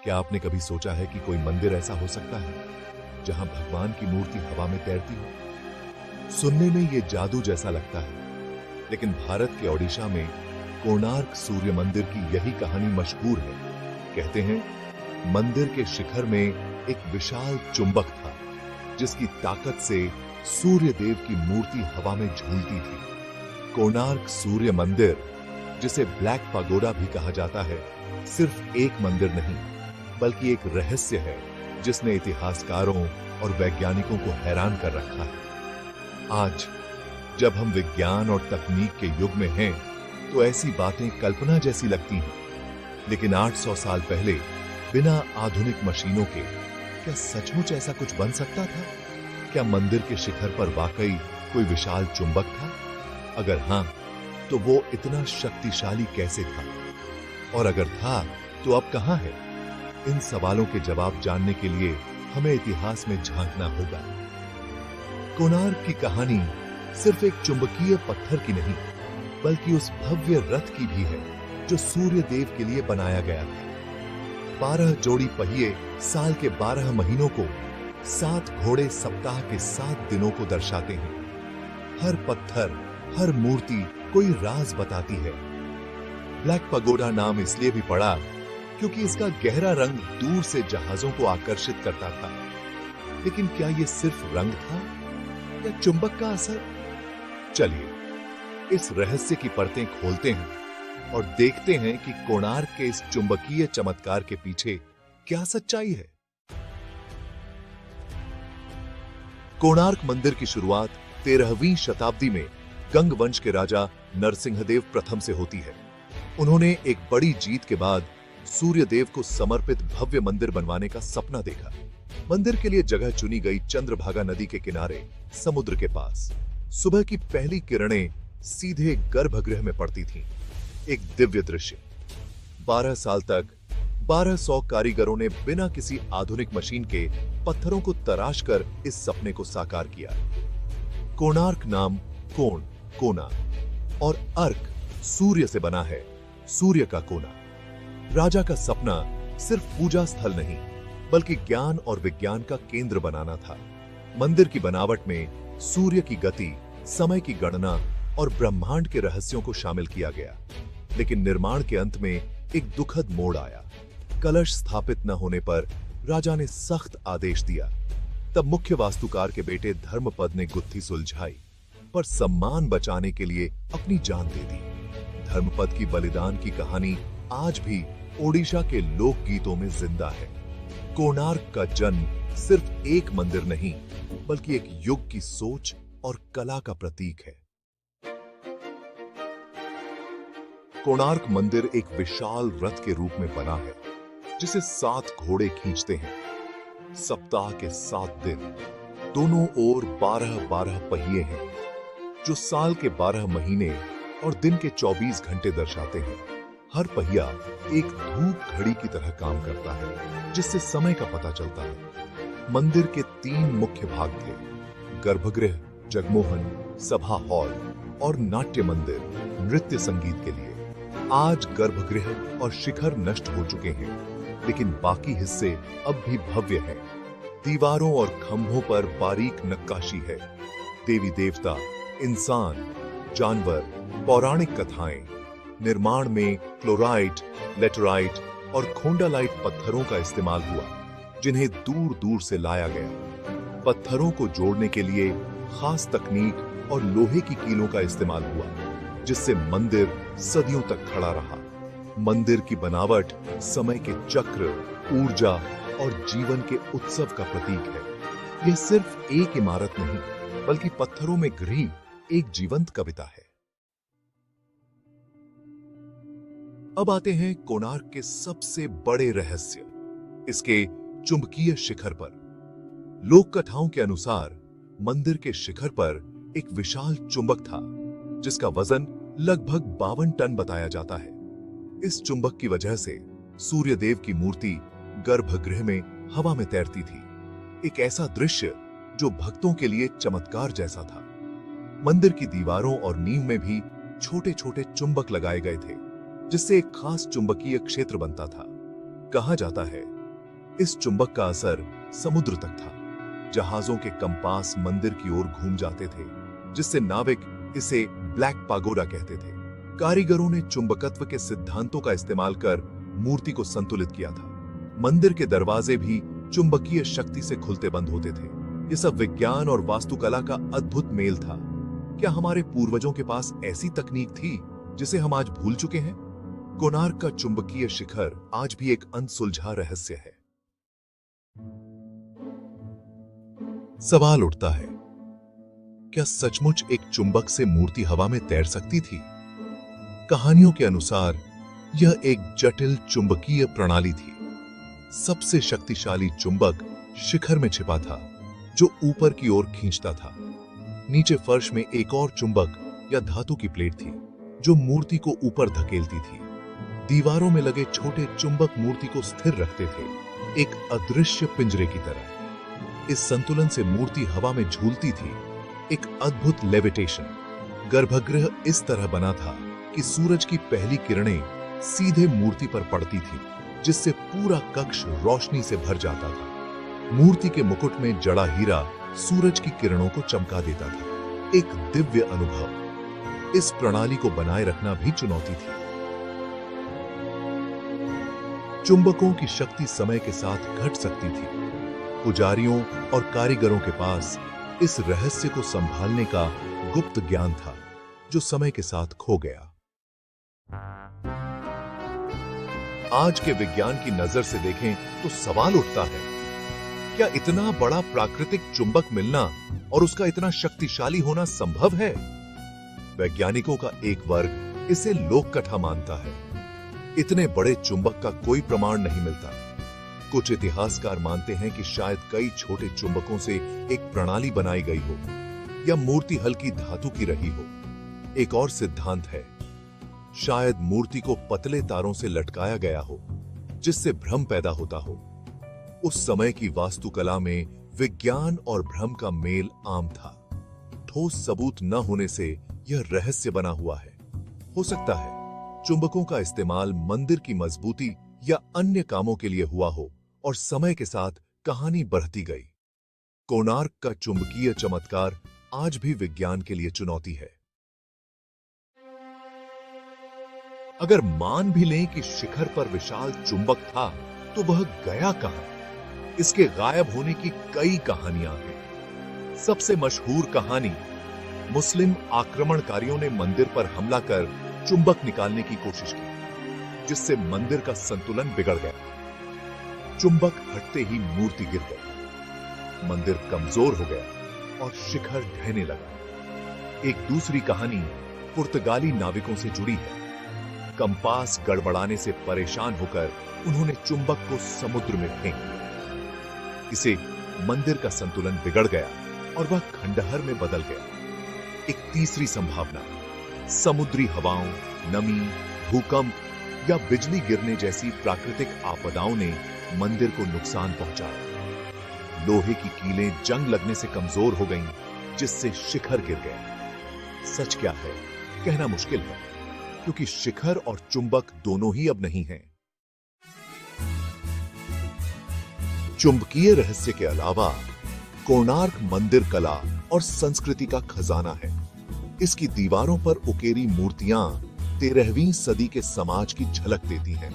क्या आपने कभी सोचा है कि कोई मंदिर ऐसा हो सकता है जहां भगवान की मूर्ति हवा में तैरती हो? सुनने में यह जादू जैसा लगता है, लेकिन भारत के ओडिशा में कोणार्क सूर्य मंदिर की यही कहानी मशहूर है। कहते हैं मंदिर के शिखर में एक विशाल चुंबक था, जिसकी ताकत से सूर्य देव की मूर्ति हवा में झूलती थी। कोणार्क सूर्य मंदिर, जिसे ब्लैक पगोडा भी कहा जाता है, सिर्फ एक मंदिर नहीं बल्कि एक रहस्य है जिसने इतिहासकारों और वैज्ञानिकों को हैरान कर रखा है। आज जब हम विज्ञान और तकनीक के युग में हैं, तो ऐसी बातें कल्पना जैसी लगती हैं, लेकिन 800 साल पहले बिना आधुनिक मशीनों के क्या सचमुच ऐसा कुछ बन सकता था? क्या मंदिर के शिखर पर वाकई कोई विशाल चुंबक था? अगर हां, तो वो इतना शक्तिशाली कैसे था? और अगर था, तो अब कहां है? इन सवालों के जवाब जानने के लिए हमें इतिहास में झांकना होगा। कोणार्क की कहानी सिर्फ एक चुंबकीय पत्थर की नहीं, बल्कि उस भव्य रथ की भी है जो सूर्य देव के लिए बनाया गया था। 12 जोड़ी पहिए साल के 12 महीनों को, 7 घोड़े सप्ताह के 7 दिनों को दर्शाते हैं। हर पत्थर, हर मूर्ति कोई राज बताती है। ब्लैक पगोडा नाम इसलिए भी पड़ा क्योंकि इसका गहरा रंग दूर से जहाजों को आकर्षित करता था। लेकिन क्या यह सिर्फ रंग था या चुंबक का असर? चलिए इस रहस्य की परतें खोलते हैं और देखते हैं कि कोणार्क के इस चुंबकीय चमत्कार के पीछे क्या सच्चाई है। कोणार्क मंदिर की शुरुआत 13वीं शताब्दी में गंग वंश के राजा नरसिंहदेव प्रथम से होती है। उन्होंने एक बड़ी जीत के बाद सूर्य देव को समर्पित भव्य मंदिर बनवाने का सपना देखा। मंदिर के लिए जगह चुनी गई चंद्रभागा नदी के किनारे, समुद्र के पास। सुबह की पहली किरणें सीधे गर्भगृह में पड़ती थीं। एक दिव्य दृश्य। 12 साल तक 1200 कारीगरों ने बिना किसी आधुनिक मशीन के पत्थरों को तराश कर इस सपने को साकार किया। कोणार्क नाम कोण, कोना, और अर्क सूर्य से बना है, सूर्य का कोना। राजा का सपना सिर्फ पूजा स्थल नहीं, बल्कि ज्ञान और विज्ञान का केंद्र बनाना था। मंदिर की बनावट में सूर्य की गति, समय की गणना और ब्रह्मांड के रहस्यों को शामिल किया गया। लेकिन निर्माण के अंत में एक दुखद मोड़ आया। कलश स्थापित न होने पर राजा ने सख्त आदेश दिया। तब मुख्य वास्तुकार के बेटे धर्मपद ने गुत्थी सुलझाई, पर सम्मान बचाने के लिए अपनी जान दे दी। धर्मपद की बलिदान की कहानी आज भी ओडिशा के लोक गीतों में जिंदा है। कोणार्क का जन्म सिर्फ एक मंदिर नहीं, बल्कि एक युग की सोच और कला का प्रतीक है। कोणार्क मंदिर एक विशाल रथ के रूप में बना है, जिसे 7 घोड़े खींचते हैं। सप्ताह के 7 दिन, दोनों ओर 12-12 पहिए हैं, जो साल के 12 महीने और दिन के 24 घंटे दर्शाते हैं। हर पहिया एक धूप घड़ी की तरह काम करता है, जिससे समय का पता चलता है। मंदिर के 3 मुख्य भाग थे: गर्भगृह, जगमोहन, सभा हॉल और नाट्य मंदिर, नृत्य संगीत के लिए। आज गर्भगृह और शिखर नष्ट हो चुके हैं, लेकिन बाकी हिस्से अब भी भव्य हैं। दीवारों और खंभों पर बारीक नक्काशी है। देवी देवता, इंसान, जानवर, पौराणिक कथाएं। निर्माण में क्लोराइट, लेटराइट और खोंडालाइट पत्थरों का इस्तेमाल हुआ, जिन्हें दूर दूर से लाया गया। पत्थरों को जोड़ने के लिए खास तकनीक और लोहे की कीलों का इस्तेमाल हुआ, जिससे मंदिर सदियों तक खड़ा रहा। मंदिर की बनावट समय के चक्र, ऊर्जा और जीवन के उत्सव का प्रतीक है। यह सिर्फ एक इमारत नहीं, बल्कि पत्थरों में घिरी एक जीवंत कविता है। अब आते हैं कोणार्क के सबसे बड़े रहस्य, इसके चुंबकीय शिखर पर। लोक कथाओं के अनुसार मंदिर के शिखर पर एक विशाल चुंबक था, जिसका वजन लगभग 52 टन बताया जाता है। इस चुंबक की वजह से सूर्य देव की मूर्ति गर्भगृह में हवा में तैरती थी। एक ऐसा दृश्य जो भक्तों के लिए चमत्कार जैसा था। मंदिर की दीवारों और नींव में भी छोटे छोटे चुंबक लगाए गए थे, जिससे एक खास चुंबकीय क्षेत्र बनता था। कहा जाता है इस चुंबक का असर समुद्र तक था। जहाजों के कंपास मंदिर की ओर घूम जाते थे, जिससे नाविक इसे ब्लैक पागोडा कहते थे। कारीगरों ने चुंबकत्व के सिद्धांतों का इस्तेमाल कर मूर्ति को संतुलित किया था। मंदिर के दरवाजे भी चुंबकीय शक्ति से खुलते बंद होते थे। यह सब विज्ञान और वास्तुकला का अद्भुत मेल था। क्या हमारे पूर्वजों के पास ऐसी तकनीक थी जिसे हम आज भूल चुके हैं? कोणार्क का चुंबकीय शिखर आज भी एक अनसुलझा रहस्य है। सवाल उठता है, क्या सचमुच एक चुंबक से मूर्ति हवा में तैर सकती थी? कहानियों के अनुसार यह एक जटिल चुंबकीय प्रणाली थी। सबसे शक्तिशाली चुंबक शिखर में छिपा था, जो ऊपर की ओर खींचता था। नीचे फर्श में एक और चुंबक या धातु की प्लेट थी, जो मूर्ति को ऊपर धकेलती थी। दीवारों में लगे छोटे चुंबक मूर्ति को स्थिर रखते थे, एक अदृश्य पिंजरे की तरह। इस संतुलन से मूर्ति हवा में झूलती थी, एक अद्भुत लेविटेशन। गर्भगृह इस तरह बना था कि सूरज की पहली किरणें सीधे मूर्ति पर पड़ती थीं, जिससे पूरा कक्ष रोशनी से भर जाता था। मूर्ति के मुकुट में जड़ा हीरा सूरज की किरणों को चमका देता था, एक दिव्य अनुभव। इस प्रणाली को बनाए रखना भी चुनौती थी। चुंबकों की शक्ति समय के साथ घट सकती थी। पुजारियों और कारीगरों के पास इस रहस्य को संभालने का गुप्त ज्ञान था, जो समय के साथ खो गया। आज के विज्ञान की नजर से देखें तो सवाल उठता है, क्या इतना बड़ा प्राकृतिक चुंबक मिलना और उसका इतना शक्तिशाली होना संभव है? वैज्ञानिकों का एक वर्ग इसे लोककथा मानता है। इतने बड़े चुंबक का कोई प्रमाण नहीं मिलता। कुछ इतिहासकार मानते हैं कि शायद कई छोटे चुंबकों से एक प्रणाली बनाई गई हो, या मूर्ति हल्की धातु की रही हो। एक और सिद्धांत है, शायद मूर्ति को पतले तारों से लटकाया गया हो, जिससे भ्रम पैदा होता हो। उस समय की वास्तुकला में विज्ञान और भ्रम का मेल आम था। ठोस सबूत न होने से यह रहस्य बना हुआ है। हो सकता है चुंबकों का इस्तेमाल मंदिर की मजबूती या अन्य कामों के लिए हुआ हो, और समय के साथ कहानी बढ़ती गई। कोणार्क का चुंबकीय चमत्कार आज भी विज्ञान के लिए चुनौती है। अगर मान भी लें कि शिखर पर विशाल चुंबक था, तो वह गया कहां? इसके गायब होने की कई कहानियां हैं। सबसे मशहूर कहानी, मुस्लिम आक्रमणकारियों ने मंदिर पर हमला कर चुंबक निकालने की कोशिश की, जिससे मंदिर का संतुलन बिगड़ गया। चुंबक हटते ही मूर्ति गिर गई, मंदिर कमजोर हो गया और शिखर ढहने लगा। एक दूसरी कहानी पुर्तगाली नाविकों से जुड़ी है। कंपास गड़बड़ाने से परेशान होकर उन्होंने चुंबक को समुद्र में फेंक दिया। इसे मंदिर का संतुलन बिगड़ गया और वह खंडहर में बदल गया। एक तीसरी संभावना, समुद्री हवाओं, नमी, भूकंप या बिजली गिरने जैसी प्राकृतिक आपदाओं ने मंदिर को नुकसान पहुंचाया। लोहे की कीलें जंग लगने से कमजोर हो गईं, जिससे शिखर गिर गया। सच क्या है, कहना मुश्किल है, क्योंकि शिखर और चुंबक दोनों ही अब नहीं हैं। चुंबकीय रहस्य के अलावा कोणार्क मंदिर कला और संस्कृति का खजाना है। इसकी दीवारों पर उकेरी मूर्तियां 13वीं सदी के समाज की झलक देती हैं।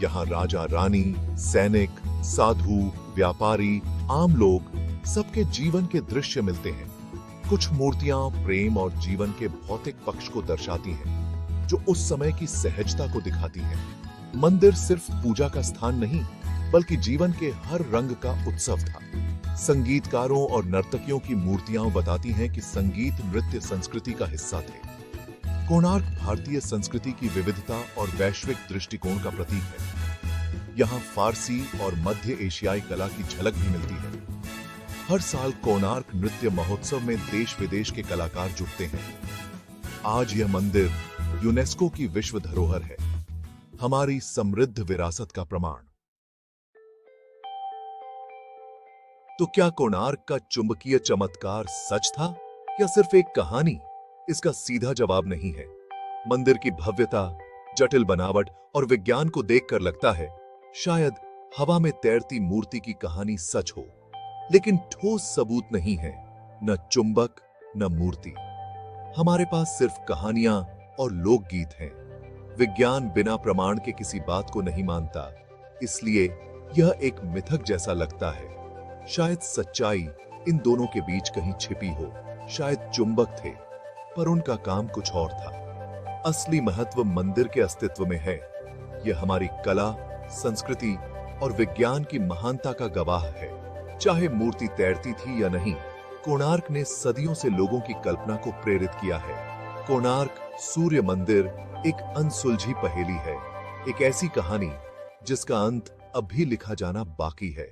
यहाँ राजा रानी, सैनिक, साधु, व्यापारी, आम लोग, सबके जीवन के दृश्य मिलते हैं। कुछ मूर्तियां प्रेम और जीवन के भौतिक पक्ष को दर्शाती हैं, जो उस समय की सहजता को दिखाती हैं। मंदिर सिर्फ पूजा का स्थान नहीं, बल्कि जीवन के हर रंग का उत्सव था। संगीतकारों और नर्तकियों की मूर्तियां बताती हैं कि संगीत, नृत्य संस्कृति का हिस्सा थे। कोणार्क भारतीय संस्कृति की विविधता और वैश्विक दृष्टिकोण का प्रतीक है। यहाँ फारसी और मध्य एशियाई कला की झलक भी मिलती है। हर साल कोणार्क नृत्य महोत्सव में देश विदेश के कलाकार जुटते हैं। आज यह मंदिर यूनेस्को की विश्व धरोहर है, हमारी समृद्ध विरासत का प्रमाण। तो क्या कोणार्क का चुंबकीय चमत्कार सच था या सिर्फ एक कहानी? इसका सीधा जवाब नहीं है। मंदिर की भव्यता, जटिल बनावट और विज्ञान को देखकर लगता है शायद हवा में तैरती मूर्ति की कहानी सच हो, लेकिन ठोस सबूत नहीं है, न चुंबक न मूर्ति। हमारे पास सिर्फ कहानियां और लोकगीत हैं। विज्ञान बिना प्रमाण के किसी बात को नहीं मानता, इसलिए यह एक मिथक जैसा लगता है। शायद सच्चाई इन दोनों के बीच कहीं छिपी हो। शायद चुंबक थे, पर उनका काम कुछ और था। असली महत्व मंदिर के अस्तित्व में है। यह हमारी कला, संस्कृति और विज्ञान की महानता का गवाह है। चाहे मूर्ति तैरती थी या नहीं, कोणार्क ने सदियों से लोगों की कल्पना को प्रेरित किया है। कोणार्क सूर्य मंदिर एक अनसुलझी पहेली है, एक ऐसी कहानी जिसका अंत अब भी लिखा जाना बाकी है।